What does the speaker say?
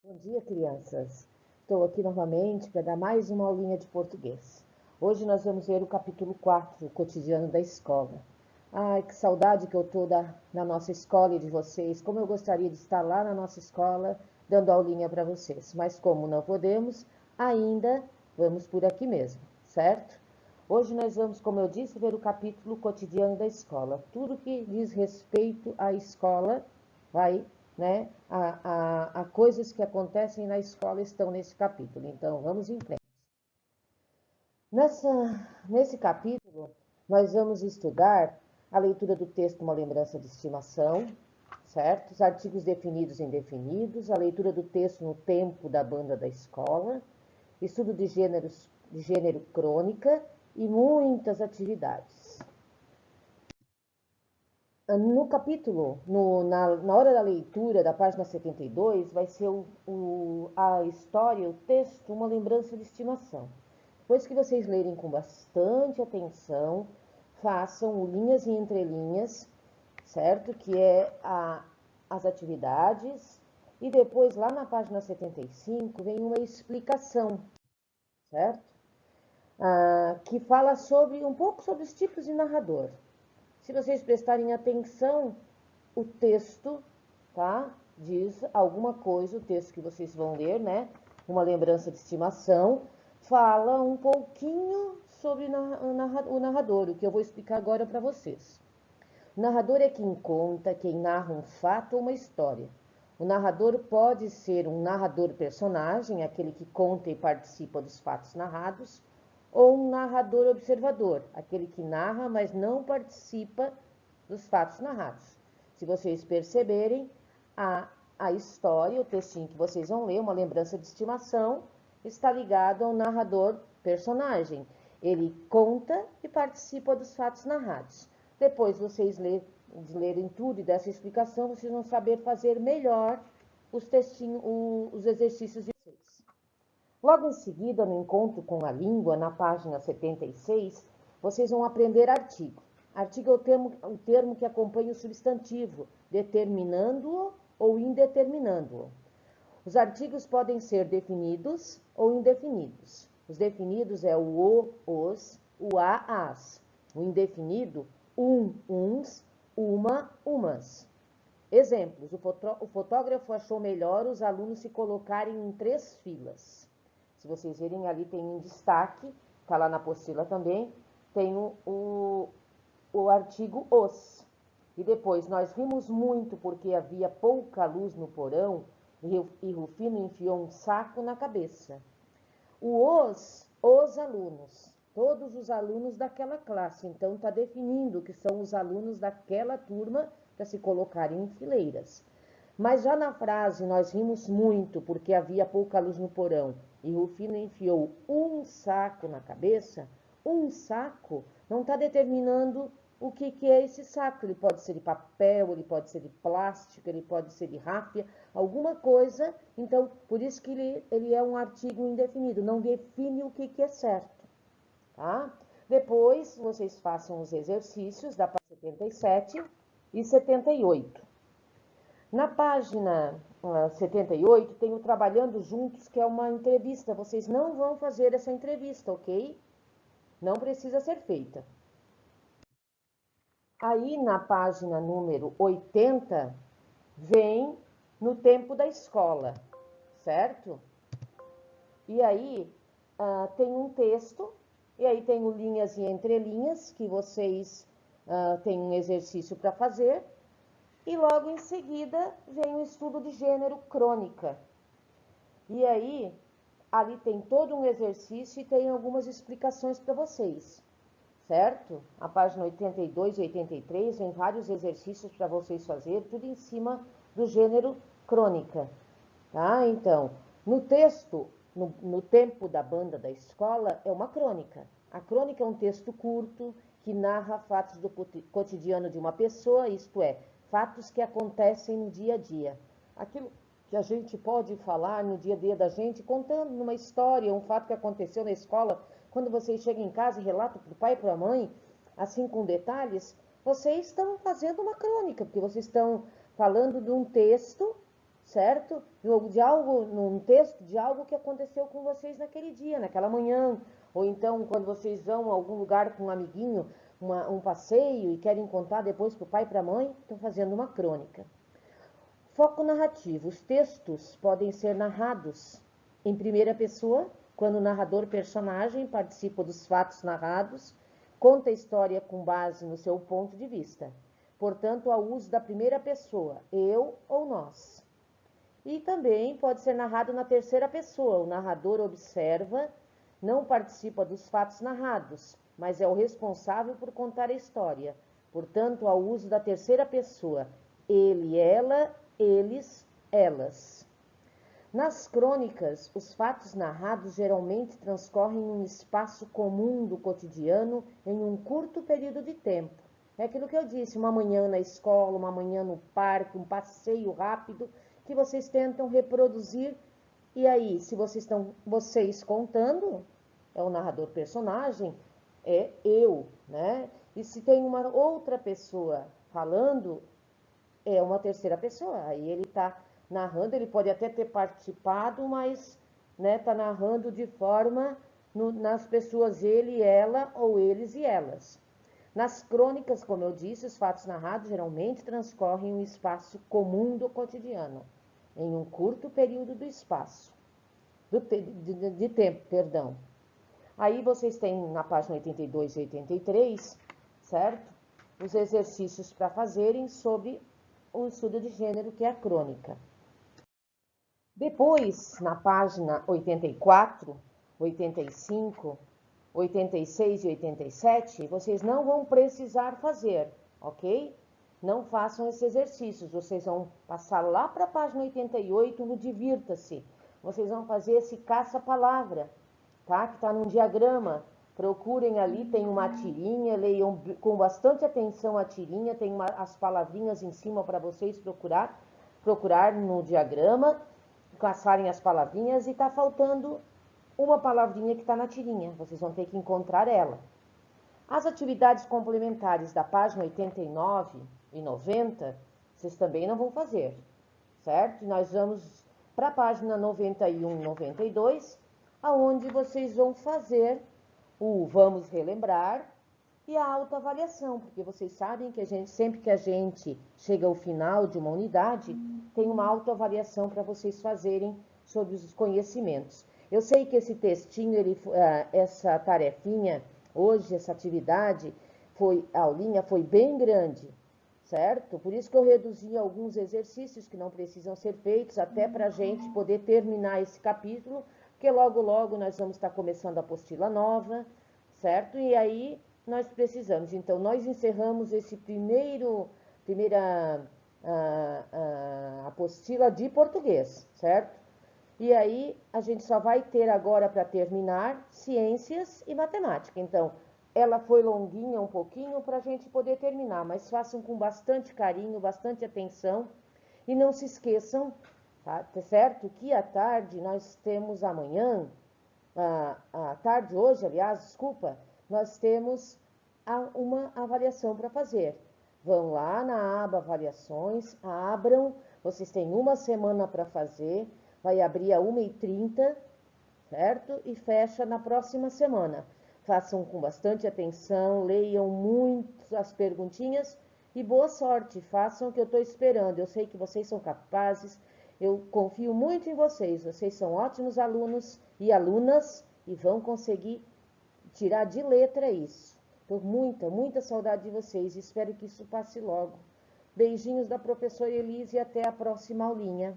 Bom dia, crianças. Estou aqui novamente para dar mais uma aulinha de português. Hoje nós vamos ver o capítulo 4, o cotidiano da escola. Ai, que saudade que eu estou na nossa escola e de vocês. Como eu gostaria de estar lá na nossa escola dando aulinha para vocês. Mas como não podemos, ainda vamos por aqui mesmo, certo? Hoje nós vamos, como eu disse, ver o capítulo cotidiano da escola. Tudo que diz respeito à escola vai, né? A coisas que acontecem na escola estão nesse capítulo. Então, vamos em frente. Nesse capítulo, nós vamos estudar a leitura do texto Uma Lembrança de Estimação, certo? Os artigos definidos e indefinidos, a leitura do texto no tempo da banda da escola, estudo de gênero crônica e muitas atividades. No capítulo, na hora da leitura da página 72, vai ser a história, o texto, uma lembrança de estimação. Depois que vocês lerem com bastante atenção, façam o linhas e entrelinhas, certo? Que é as atividades. E depois, lá na página 75, vem uma explicação, certo? Que fala um pouco sobre os tipos de narrador. Se vocês prestarem atenção, o texto, tá? Diz alguma coisa, o texto que vocês vão ler, né? Uma lembrança de estimação, fala um pouquinho sobre o narrador, o que eu vou explicar agora para vocês. O narrador é quem conta, quem narra um fato ou uma história. O narrador pode ser um narrador personagem, aquele que conta e participa dos fatos narrados, ou um narrador observador, aquele que narra, mas não participa dos fatos narrados. Se vocês perceberem, a história, o textinho que vocês vão ler, uma lembrança de estimação, está ligado ao narrador personagem. Ele conta e participa dos fatos narrados. Depois vocês lerem tudo e dessa explicação, vocês vão saber fazer melhor os exercícios de vocês. Logo em seguida, no encontro com a língua, na página 76, vocês vão aprender artigo. Artigo é o termo que acompanha o substantivo, determinando-o ou indeterminando-o. Os artigos podem ser definidos ou indefinidos. Os definidos é o, os, o a, as. O indefinido, uns, uma, umas. Exemplos: o fotógrafo achou melhor os alunos se colocarem em 3 filas. Se vocês verem ali, tem um destaque, está lá na apostila também, tem o artigo os. E depois, nós rimos muito porque havia pouca luz no porão e Rufino enfiou um saco na cabeça. Os alunos, todos os alunos daquela classe. Então, está definindo que são os alunos daquela turma para se colocarem em fileiras. Mas já na frase, nós rimos muito porque havia pouca luz no porão e Rufino enfiou um saco na cabeça. Um saco não está determinando o que é esse saco. Ele pode ser de papel, ele pode ser de plástico, ele pode ser de ráfia, alguma coisa. Então, por isso que ele é um artigo indefinido, não define o que é certo. Tá? Depois, vocês façam os exercícios da página 77 e 78. Na página 78 tem o Trabalhando Juntos, que é uma entrevista. Vocês não vão fazer essa entrevista, ok? Não precisa ser feita. Aí na página número 80, vem no tempo da escola, certo? E aí tem um texto, e aí tem o linhas e entrelinhas, que vocês têm um exercício para fazer. E logo em seguida vem o estudo de gênero crônica. E aí, ali tem todo um exercício e tem algumas explicações para vocês, certo? A página 82 e 83 vem vários exercícios para vocês fazerem, tudo em cima do gênero crônica. Tá? Então, no texto, no tempo da banda da escola, é uma crônica. A crônica é um texto curto que narra fatos do cotidiano de uma pessoa, isto é, fatos que acontecem no dia a dia. Aquilo que a gente pode falar no dia a dia da gente, contando uma história, um fato que aconteceu na escola, quando vocês chegam em casa e relatam para o pai e para a mãe, assim com detalhes, vocês estão fazendo uma crônica, porque vocês estão falando de um texto, certo? De algo, num texto de algo que aconteceu com vocês naquele dia, naquela manhã, ou então quando vocês vão a algum lugar com um amiguinho, um passeio e querem contar depois para o pai e para a mãe, estão fazendo uma crônica. Foco narrativo. Os textos podem ser narrados em primeira pessoa, quando o narrador personagem participa dos fatos narrados, conta a história com base no seu ponto de vista. Portanto, ao uso da primeira pessoa, eu ou nós. E também pode ser narrado na terceira pessoa. O narrador observa, não participa dos fatos narrados, mas é o responsável por contar a história. Portanto, ao uso da terceira pessoa, ele, ela, eles, elas. Nas crônicas, os fatos narrados geralmente transcorrem em um espaço comum do cotidiano em um curto período de tempo. É aquilo que eu disse, uma manhã na escola, uma manhã no parque, um passeio rápido, que vocês tentam reproduzir. E aí, se vocês contando, é o narrador personagem, é eu, né? E se tem uma outra pessoa falando, é uma terceira pessoa. Aí ele está narrando, ele pode até ter participado, mas está narrando de forma nas pessoas ele, ela ou eles e elas. Nas crônicas, como eu disse, os fatos narrados geralmente transcorrem em um espaço comum do cotidiano, em um curto período do espaço, de tempo, perdão. Aí vocês têm na página 82 e 83, certo? Os exercícios para fazerem sobre o estudo de gênero, que é a crônica. Depois, na página 84, 85, 86 e 87, vocês não vão precisar fazer, ok? Não façam esses exercícios, vocês vão passar lá para a página 88 no Divirta-se. Vocês vão fazer esse caça-palavra, tá? Que está num diagrama. Procurem ali, tem uma tirinha, leiam com bastante atenção a tirinha, tem as palavrinhas em cima para vocês procurar no diagrama, caçarem as palavrinhas, e está faltando uma palavrinha que está na tirinha, vocês vão ter que encontrar ela. As atividades complementares da página 89 e 90, vocês também não vão fazer, certo? Nós vamos para a página 91 e 92, aonde vocês vão fazer o vamos relembrar e a autoavaliação, porque vocês sabem que sempre que a gente chega ao final de uma unidade, tem uma autoavaliação para vocês fazerem sobre os conhecimentos. Eu sei que esse textinho, essa tarefinha, hoje, essa atividade, a aulinha foi bem grande, certo? Por isso que eu reduzi alguns exercícios que não precisam ser feitos, até para a gente poder terminar esse capítulo, porque logo, logo nós vamos estar começando a apostila nova, certo? E aí nós precisamos. Então, nós encerramos esse primeira apostila de português, certo? E aí a gente só vai ter agora para terminar ciências e matemática. Então, ela foi longuinha um pouquinho para a gente poder terminar, mas façam com bastante carinho, bastante atenção e não se esqueçam, tá certo? Que à tarde nós temos amanhã, à tarde hoje, aliás, desculpa, nós temos uma avaliação para fazer. Vão lá na aba avaliações, abram, vocês têm uma semana para fazer, vai abrir a 1h30, certo? E fecha na próxima semana. Façam com bastante atenção, leiam muito as perguntinhas e boa sorte, façam o que eu estou esperando. Eu sei que vocês são capazes, eu confio muito em vocês são ótimos alunos e alunas e vão conseguir tirar de letra isso. Estou muita saudade de vocês e espero que isso passe logo. Beijinhos da professora Elise e até a próxima aulinha.